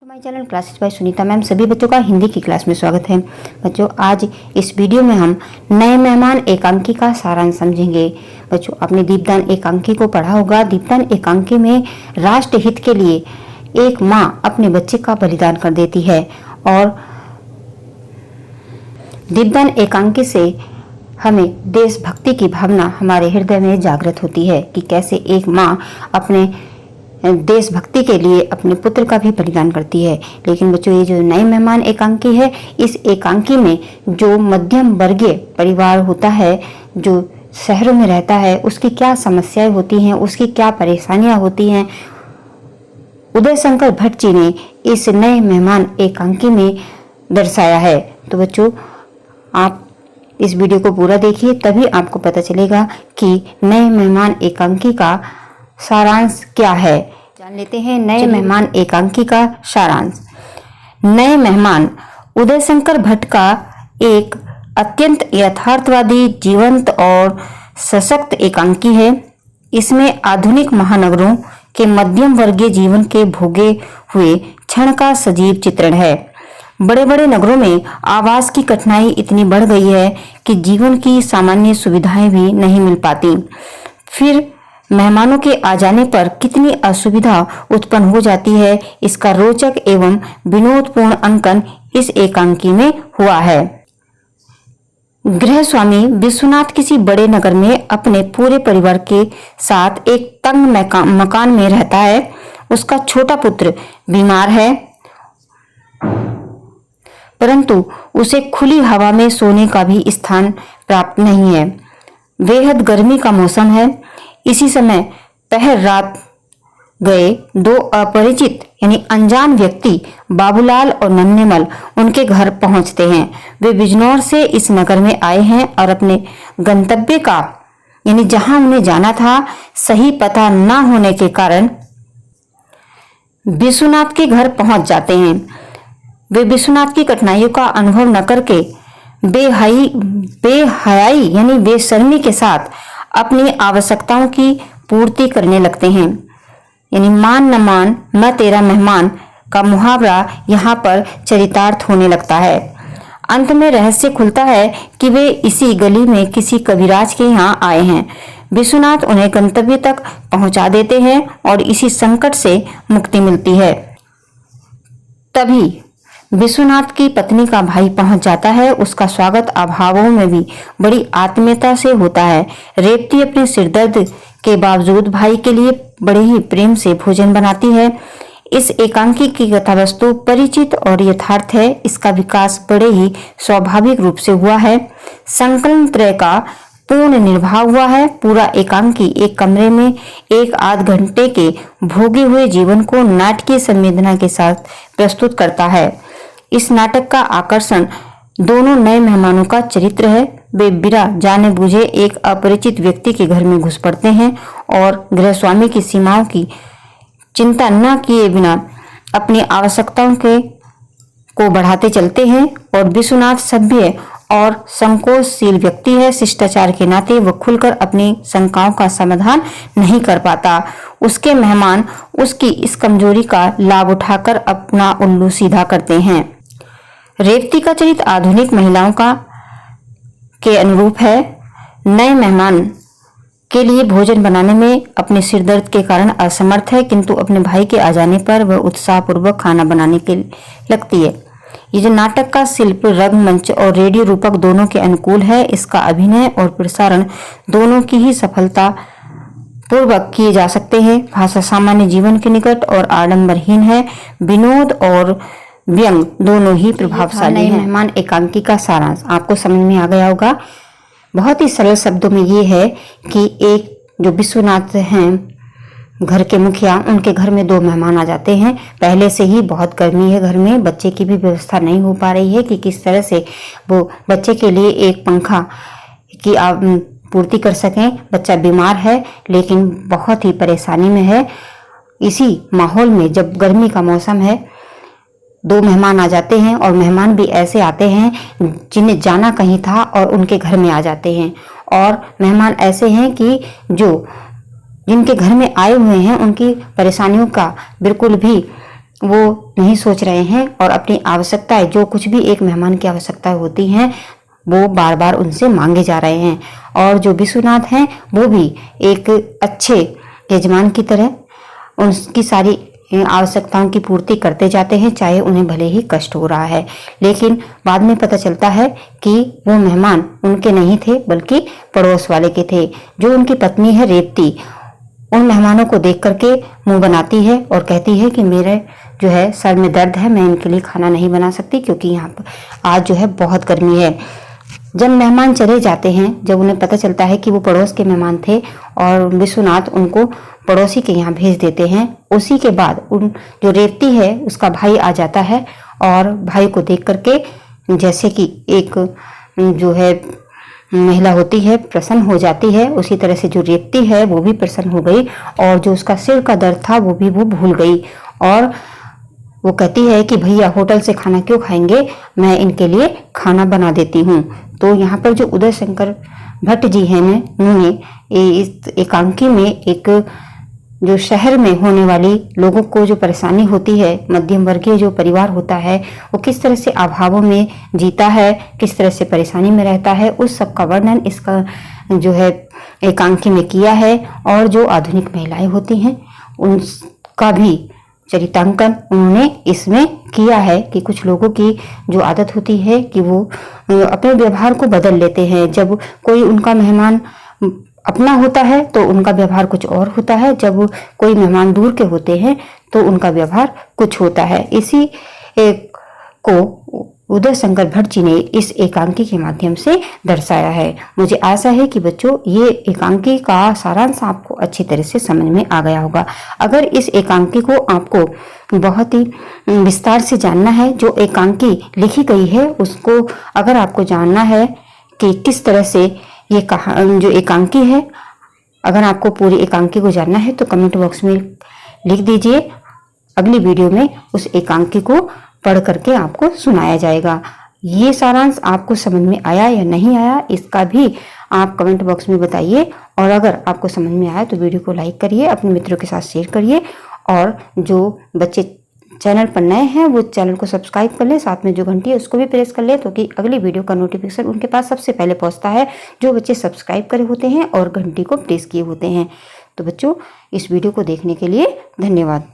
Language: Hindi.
हमारे channel classes bye Sunita ma'am सभी बच्चों का हिंदी की क्लास में स्वागत है। बच्चों, आज इस वीडियो में हम नए मेहमान एकांकी का सारांश समझेंगे। बच्चों, आपने दीपदान एकांकी को पढ़ा होगा। दीपदान एकांकी में राष्ट्र हित के लिए एक माँ अपने बच्चे का बलिदान कर देती है और दीपदान एकांकी से हमें देशभक्ति की भावना हमारे हृदय में जागृत होती है कि कैसे एक माँ अपने देशभक्ति के लिए अपने पुत्र का भी बलिदान करती है। लेकिन बच्चों, ये जो नए मेहमान एकांकी है, इस एकांकी में जो मध्यम वर्गीय परिवार होता है, जो शहरों में रहता है, उसकी क्या समस्याएं होती हैं, उसकी क्या परेशानियां होती हैं, उदय शंकर भट्ट जी ने इस नए मेहमान एकांकी में दर्शाया है। तो बच्चों, आप इस वीडियो को पूरा देखिए, तभी आपको पता चलेगा कि नए मेहमान एकांकी का सारांश क्या है। जान लेते हैं नए मेहमान एकांकी का सारांश। नए मेहमान उदय शंकर भट्ट का एक अत्यंत यथार्थवादी, जीवंत और सशक्त एकांकी है। इसमें आधुनिक महानगरों के मध्यम वर्गीय जीवन के भोगे हुए क्षण का सजीव चित्रण है। बड़े बड़े नगरों में आवास की कठिनाई इतनी बढ़ गई है कि जीवन की सामान्य सुविधाएं भी नहीं मिल पाती। फिर मेहमानों के आ जाने पर कितनी असुविधा उत्पन्न हो जाती है, इसका रोचक एवं विनोदपूर्ण अंकन इस एकांकी में हुआ है। गृह स्वामी विश्वनाथ किसी बड़े नगर में अपने पूरे परिवार के साथ एक तंग मकान में रहता है। उसका छोटा पुत्र बीमार है, परंतु उसे खुली हवा में सोने का भी स्थान प्राप्त नहीं है। बेहद गर्मी का मौसम है। इसी समय पहर रात गए दो अपरिचित यानी अनजान व्यक्ति बाबूलाल और नन्हेमल उनके घर पहुंचते हैं। वे बिजनौर से इस नगर में आए हैं और अपने गंतव्य का यानी जहां उन्हें जाना था सही पता न होने के कारण विश्वनाथ के घर पहुंच जाते हैं। वे विश्वनाथ की कठिनाइयों का अनुभव न करके बेहयाई यानी बेशर्मी के साथ अपनी आवश्यकताओं की पूर्ति करने लगते हैं। यानी मान न मान मैं तेरा मेहमान का मुहावरा यहाँ पर चरितार्थ होने लगता है। अंत में रहस्य खुलता है कि वे इसी गली में किसी कविराज के यहाँ आए हैं। विश्वनाथ उन्हें गंतव्य तक पहुँचा देते हैं और इसी संकट से मुक्ति मिलती है। तभी विश्वनाथ की पत्नी का भाई पहुंच जाता है। उसका स्वागत अभावों में भी बड़ी आत्मीयता से होता है। रेवती अपने सिरदर्द के बावजूद भाई के लिए बड़े ही प्रेम से भोजन बनाती है। इस एकांकी की कथावस्तु परिचित और यथार्थ है। इसका विकास बड़े ही स्वाभाविक रूप से हुआ है। संकलन त्रय का पूर्ण निर्वाह हुआ है। पूरा एकांकी एक कमरे में एक आध घंटे के भोगे हुए जीवन को नाटकीय संवेदना के साथ प्रस्तुत करता है। इस नाटक का आकर्षण दोनों नए मेहमानों का चरित्र है। वे बिना जाने बूझे एक अपरिचित व्यक्ति के घर में घुस पड़ते हैं और गृहस्वामी की सीमाओं की चिंता न किए बिना अपनी आवश्यकताओं को बढ़ाते चलते हैं। और विश्वनाथ सभ्य और संकोचशील व्यक्ति है। शिष्टाचार के नाते वह खुलकर अपनी शंकाओं का समाधान नहीं कर पाता। उसके मेहमान उसकी इस कमजोरी का लाभ उठाकर अपना उल्लू सीधा करते हैं। रेवती का चरित्र आधुनिक महिलाओं के अनुरूप है। नए मेहमान के लिए भोजन बनाने में अपने सिरदर्द के कारण असमर्थ है, किंतु अपने भाई के आ जाने पर वह उत्साहपूर्वक खाना बनाने के लगती है। ये जो नाटक का शिल्प रंगमंच और रेडियो रूपक दोनों के अनुकूल है। इसका अभिनय और प्रसारण दोनों की ही सफलता पूर्वक किए जा सकते हैं। भाषा सामान्य जीवन के निकट और आडंबरहीन है। विनोद और व्यंग दोनों ही प्रभावशाली हैं। मेहमान एकांकी का सारांश आपको समझ में आ गया होगा। बहुत ही सरल शब्दों में ये है कि एक जो विश्वनाथ हैं घर के मुखिया, उनके घर में दो मेहमान आ जाते हैं। पहले से ही बहुत गर्मी है घर में, बच्चे की भी व्यवस्था नहीं हो पा रही है कि किस तरह से वो बच्चे के लिए एक पंखा की पूर्ति कर सकें। बच्चा बीमार है लेकिन बहुत ही परेशानी में है। इसी माहौल में जब गर्मी का मौसम है, दो मेहमान आ जाते हैं और मेहमान भी ऐसे आते हैं जिन्हें जाना कहीं था और उनके घर में आ जाते हैं। और मेहमान ऐसे हैं कि जिनके घर में आए हुए हैं उनकी परेशानियों का बिल्कुल भी वो नहीं सोच रहे हैं और अपनी आवश्यकताएं, जो कुछ भी एक मेहमान की आवश्यकताएं होती हैं, वो बार बार उनसे मांगे जा रहे हैं। और जो विश्वनाथ हैं वो भी एक अच्छे यजमान की तरह उनकी सारी आवश्यकताओं की पूर्ति करते जाते हैं, चाहे उन्हें भले ही कष्ट हो रहा है। लेकिन बाद में पता चलता है कि वो मेहमान उनके नहीं थे, बल्कि पड़ोस वाले के थे। जो उनकी पत्नी है रेवती, उन मेहमानों को देख करके मुंह बनाती है और कहती है कि मेरे जो है सर में दर्द है, मैं इनके लिए खाना नहीं बना सकती, क्योंकि यहाँ पर आज जो है बहुत गर्मी है। जब मेहमान चले जाते हैं, जब उन्हें पता चलता है कि वो पड़ोस के मेहमान थे और विश्वनाथ उनको पड़ोसी के यहाँ भेज देते हैं, उसी के बाद उन जो रेवती है उसका भाई आ जाता है और भाई को देख करके जैसे कि एक जो है महिला होती है प्रसन्न हो जाती है, उसी तरह से जो रेवती है वो भी प्रसन्न हो गई और जो उसका सिर का दर्द था वो भी वो भूल गई। और वो कहती है कि भैया होटल से खाना क्यों खाएंगे, मैं इनके लिए खाना बना देती हूँ। तो यहाँ पर जो उदय शंकर भट्ट जी हैं, उन्होंने इस एकांकी में एक जो शहर में होने वाली लोगों को जो परेशानी होती है, मध्यम वर्गीय जो परिवार होता है वो किस तरह से अभावों में जीता है, किस तरह से परेशानी में रहता है, उस सब का वर्णन इसका जो है एकांकी में किया है। और जो आधुनिक महिलाएं होती हैं उनका भी चरितांकन उन्होंने इसमें किया है कि कुछ लोगों की जो आदत होती है कि वो अपने व्यवहार को बदल लेते हैं। जब कोई उनका मेहमान अपना होता है तो उनका व्यवहार कुछ और होता है, जब कोई मेहमान दूर के होते हैं तो उनका व्यवहार कुछ होता है। इसी को उदय शंकर भट्ट जी ने इस एकांकी के माध्यम से दर्शाया है। मुझे आशा है कि बच्चों ये एकांकी का सारांश आपको अच्छी तरह से समझ में आ गया होगा। अगर इस एकांकी को आपको बहुत ही विस्तार से जानना है, जो एकांकी लिखी गई है उसको अगर आपको जानना है कि किस तरह से ये जो एकांकी है, अगर आपको पूरी एकांकी को जानना है तो कमेंट बॉक्स में लिख दीजिए। अगली वीडियो में उस एकांकी को पढ़ करके आपको सुनाया जाएगा। ये सारांश आपको समझ में आया या नहीं आया, इसका भी आप कमेंट बॉक्स में बताइए। और अगर आपको समझ में आया तो वीडियो को लाइक करिए, अपने मित्रों के साथ शेयर करिए। और जो बच्चे चैनल पर नए हैं वो चैनल को सब्सक्राइब कर ले, साथ में जो घंटी है उसको भी प्रेस कर ले, तो कि अगली वीडियो का नोटिफिकेशन उनके पास सबसे पहले पहुंचता है जो बच्चे सब्सक्राइब करे होते हैं और घंटी को प्रेस किए होते हैं। तो बच्चों, इस वीडियो को देखने के लिए धन्यवाद।